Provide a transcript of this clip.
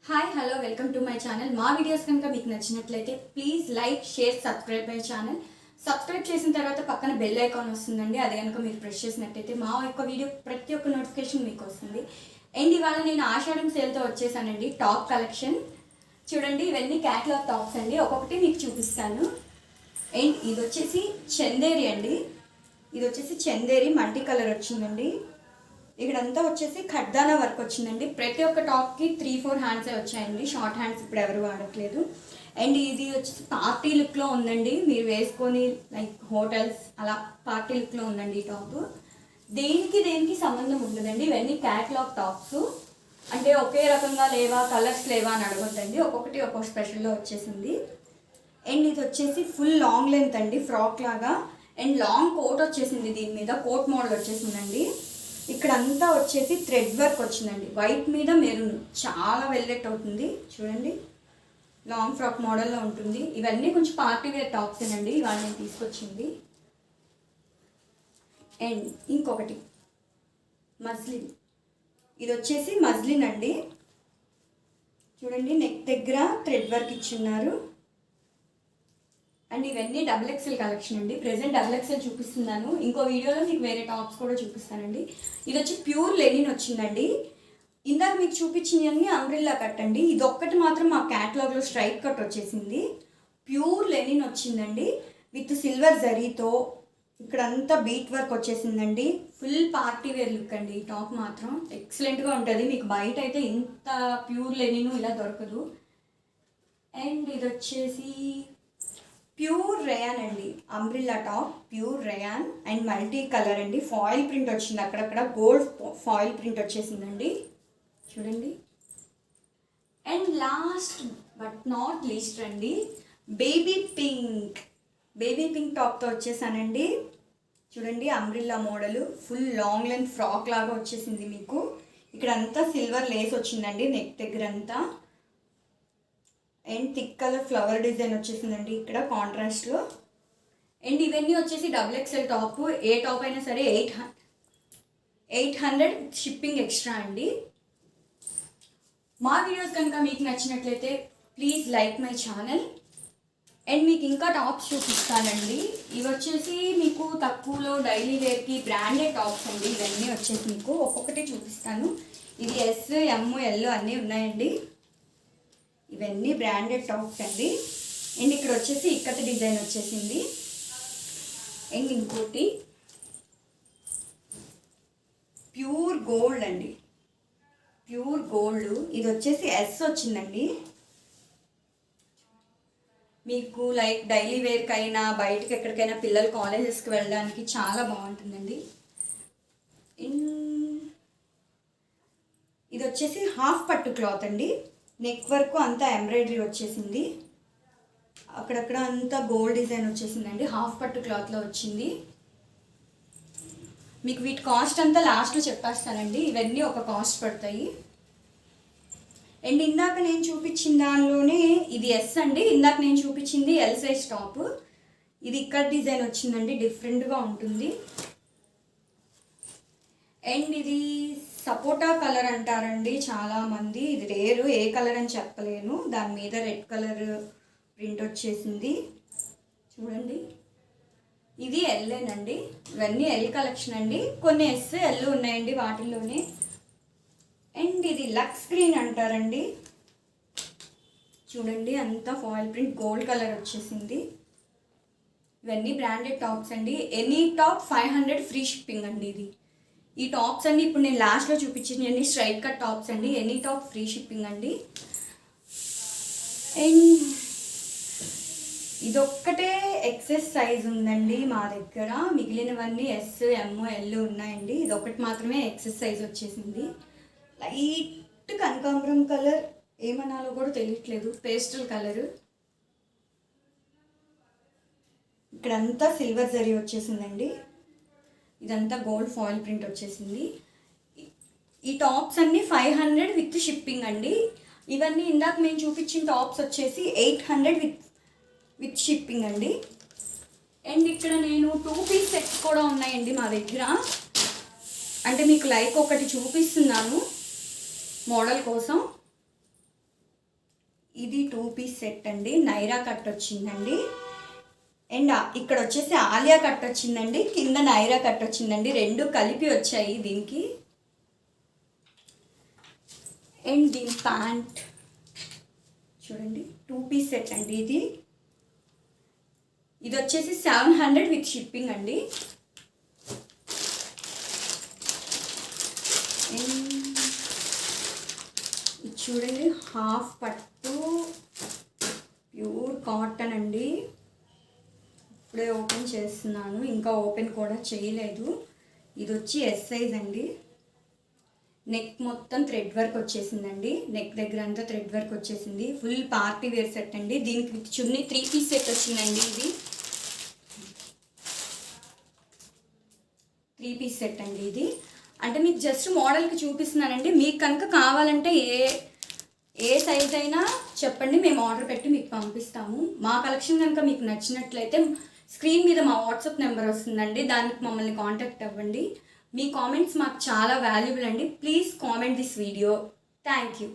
Hi hello welcome to my channel. మా videos కనుక మీకు నచ్చినట్లయితే please like share subscribe my channel. Subscribe చేసిన తర్వాత పక్కన బెల్ ఐకాన్ వస్తుందండి. అది కనుక మీరు ప్రెస్ చేసినట్లయితే మా యొక్క వీడియో ప్రతి ఒక్క నోటిఫికేషన్ మీకు వస్తుంది. అండ్ ఇవాళ నేను ఆషాఢం సేల్తో వచ్చేసానండి. టాప్ కలెక్షన్ చూడండి. ఇవన్నీ క్యాట్లాగ్ టాప్స్ అండి. ఒక్కొక్కటి మీకు చూపిస్తాను. అండ్ ఇది వచ్చేసి చందేరి అండి. ఇది వచ్చేసి చందేరి మల్టీ కలర్ వచ్చిందండి. ఇక్కడంతా వచ్చేసి ఖడ్దానా వర్క్ వచ్చిందండి. ప్రతి ఒక్క టాప్కి 3-4 హ్యాండ్సే వచ్చాయండి. షార్ట్ హ్యాండ్స్ ఇప్పుడు ఎవరు వాడట్లేదు. అండ్ ఇది వచ్చేసి పార్టీ లుక్లో ఉందండి. మీరు వేసుకొని లైక్ హోటల్స్ అలా పార్టీ లుక్లో ఉందండి ఈ టాప్. దేనికి సంబంధం ఉండదండి. ఇవన్నీ క్యాట్లాగ్ టాప్స్. అంటే ఒకే రకంగా లేవా, కలర్స్ లేవా అని అడగొద్దండి. ఒక్కొక్కటి ఒక్కొక్క స్పెషల్లో వచ్చేసింది. అండ్ ఇది వచ్చేసి ఫుల్ లాంగ్ లెంత్ అండి, ఫ్రాక్ లాగా. అండ్ లాంగ్ కోట్ వచ్చేసింది. దీని మీద కోట్ మోడల్ వచ్చేసిందండి. ఇక్కడ అంతా వచ్చేసి థ్రెడ్ వర్క్ వచ్చిందండి. వైట్ మీద మెరూన్ చాలా వెల్వెట్ అవుతుంది చూడండి. లాంగ్ ఫ్రాక్ మోడల్లో ఉంటుంది. ఇవన్నీ కొంచెం పార్టీ వేర్ టాప్స్ అండి ఇవాళ నేను తీసుకొచ్చింది. అండ్ ఇంకొకటి మజ్లిన్. ఇది వచ్చేసి మజ్లిన్ అండి. చూడండి, నెక్ దగ్గర థ్రెడ్ వర్క్ ఇచ్చున్నారు. అండ్ ఇవన్నీ XXL కలెక్షన్ అండి. ప్రెసెంట్ XXL చూపిస్తున్నాను. ఇంకో వీడియోలో మీకు వేరే టాప్స్ కూడా చూపిస్తానండి. ఇది వచ్చి ప్యూర్ లెనిన్ వచ్చిందండి. ఇందాక మీకు చూపించినవన్నీ అంబ్రెల్లా కట్ అండి. ఇది ఒక్కటి మాత్రం మా క్యాటలాగ్లో స్ట్రైట్ కట్ వచ్చేసింది. ప్యూర్ లెనిన్ వచ్చిందండి విత్ సిల్వర్ జరీతో. ఇక్కడంతా బీట్ వర్క్ వచ్చేసిందండి. ఫుల్ పార్టీ వేర్ లుక్ అండి. ఈ టాప్ మాత్రం ఎక్సలెంట్గా ఉంటుంది. మీకు బయట అయితే ఇంత ప్యూర్ లెనిన్ ఇలా దొరకదు. అండ్ ఇది వచ్చేసి ప్యూర్ రేయాన్ అండి. Umbrella top pure rayon and multi colour అండి. ఫాయిల్ ప్రింట్ వచ్చింది, అక్కడక్కడ గోల్డ్ ఫాయిల్ ప్రింట్ వచ్చేసిందండి చూడండి. And last but not least అండి, బేబీ పింక్ టాప్తో వచ్చేసానండి. చూడండి, umbrella model full long length frock లాగా వచ్చేసింది మీకు. ఇక్కడంతా సిల్వర్ లేస్ వచ్చిందండి నెక్ దగ్గర అంతా. And thick colour flower design వచ్చేసిందండి ఇక్కడ కాంట్రాస్ట్లో. అండ్ ఇవన్నీ వచ్చేసి XXL టాప్. ఏ టాప్ అయినా సరే 800 షిప్పింగ్ ఎక్స్ట్రా అండి. మా వీడియోస్ కనుక మీకు నచ్చినట్లయితే please like my channel. And మీకు ఇంకా టాప్స్ చూపిస్తానండి. ఇవి వచ్చేసి మీకు తక్కువలో డైలీ వేర్కి బ్రాండెడ్ టాప్స్ అండి. ఇవన్నీ వచ్చేసి మీకు ఒక్కొక్కటి చూపిస్తాను. ఇది S, M, L అన్నీ ఉన్నాయండి. ఇవన్నీ బ్రాండెడ్ టాప్స్ అండి. అండ్ ఇక్కడ వచ్చేసి ఇక్కత డిజైన్ వచ్చేసింది. అండ్ ఇంకోటి ప్యూర్ గోల్డ్ అండి, ప్యూర్ గోల్డ్. ఇది వచ్చేసి S వచ్చిందండి. మీకు లైక్ డైలీ వేర్కైనా బయటకి ఎక్కడికైనా పిల్లలు కాలేజెస్కి వెళ్ళడానికి చాలా బాగుంటుందండి. ఇది వచ్చేసి హాఫ్ పట్టు క్లాత్ అండి. నెక్ వరకు అంతా ఎంబ్రాయిడరీ వచ్చేసింది. అక్కడక్కడ అంతా గోల్డ్ డిజైన్ వచ్చేసిందండి. హాఫ్ పట్టు క్లాత్లో వచ్చింది. మీకు వీటి కాస్ట్ అంతా లాస్ట్లో చెప్పేస్తానండి. ఇవన్నీ ఒక కాస్ట్ పడతాయి. అండ్ ఇందాక నేను చూపించిన దానిలోనే ఇది S అండి. ఇందాక నేను చూపించింది L సైజ్ టాప్. ఇది ఇక్కడ డిజైన్ వచ్చిందండి, డిఫరెంట్గా ఉంటుంది. అండ్ ఇది సపోటా కలర్ అంటారండి చాలామంది. ఇది రేరు, ఏ కలర్ అని చెప్పలేను. దాని మీద రెడ్ కలర్ ప్రింట్ వచ్చేసింది చూడండి. ఇది ఎల్లేనండి. ఇవన్నీ L కలెక్షన్ అండి. కొన్ని S, L ఉన్నాయండి వాటిల్లోనే. అండ్ ఇది లక్స్ గ్రీన్ అంటారండి. చూడండి, అంతా ఫాయిల్ ప్రింట్ గోల్డ్ కలర్ వచ్చేసింది. ఇవన్నీ బ్రాండెడ్ టాప్స్ అండి. ఎనీ టాప్ 500 ఫ్రీ షిప్పింగ్ అండి. ఈ టాప్స్ అండి ఇప్పుడు నేను లాస్ట్లో చూపించినవన్నీ స్ట్రైట్ కట్ టాప్స్ అండి. ఎనీ టాప్ ఫ్రీ షిప్పింగ్ అండి. అండ్ ఇదొక్కటే ఎక్సెస్ సైజ్ ఉందండి మా దగ్గర. మిగిలినవన్నీ S, M, L ఉన్నాయండి. ఇదొక్కటి మాత్రమే ఎక్సెస్ సైజ్ వచ్చేసింది. లైట్ కనకాంబరం కలర్, ఏమనాలో కూడా తెలియట్లేదు, పేస్టల్ కలరు. ఇక్కడంతా సిల్వర్ జరీ వచ్చేసిందండి. ఇదంతా గోల్డ్ ఫాయిల్ ప్రింట్ వచ్చేసింది. ఈ టాప్స్ అన్నీ 500 విత్ షిప్పింగ్ అండి. ఇవన్నీ ఇందాక మేము చూపించిన టాప్స్ వచ్చేసి 800 విత్ షిప్పింగ్ అండి. అండ్ ఇక్కడ నేను 2 పీస్ సెట్స్ కూడా ఉన్నాయండి మా దగ్గర. అంటే మీకు లైక్ ఒకటి చూపిస్తున్నాను మోడల్ కోసం. ఇది 2 పీస్ సెట్ అండి. నైరా కట్ వచ్చిందండి. అండ్ ఇక్కడ వచ్చేసి ఆలియా కట్ వచ్చిందండి, కింద నైరా కట్ వచ్చిందండి, రెండు కలిపి వచ్చాయి దీనికి. అండ్ దీని ప్యాంట్ చూడండి, 2 పీస్ సెట్ అండి ఇది. ఇది వచ్చేసి 700 విత్ షిప్పింగ్ అండి. ఇది చూడండి, హాఫ్ పట్టు ప్యూర్ కాటన్ అండి. ఇప్పుడే ఓపెన్ చేస్తున్నాను, ఇంకా ఓపెన్ కూడా చేయలేదు. ఇది వచ్చి ఎస్ సైజ్ అండి. నెక్ మొత్తం థ్రెడ్ వర్క్ వచ్చేసిందండి, నెక్ దగ్గర అంతా థ్రెడ్ వర్క్ వచ్చేసింది. ఫుల్ పార్టీ వేర్ సెట్ అండి. దీనికి చున్నీ 3 పీస్ సెట్ వచ్చిందండి. ఇది 3 పీస్ సెట్ అండి. ఇది అంటే మీకు జస్ట్ మోడల్కి చూపిస్తున్నానండి. మీకు కనుక కావాలంటే ఏ సైజ్ అయినా చెప్పండి, మేము ఆర్డర్ పెట్టి మీకు పంపిస్తాము. మా కలెక్షన్ కనుక మీకు నచ్చినట్లయితే స్క్రీన్ మీద మా వాట్సాప్ నెంబర్ వస్తుందండి, దానికి మమ్మల్ని కాంటాక్ట్ అవ్వండి. మీ కామెంట్స్ మాకు చాలా వాల్యుబుల్ అండి. Please comment this video. Thank you.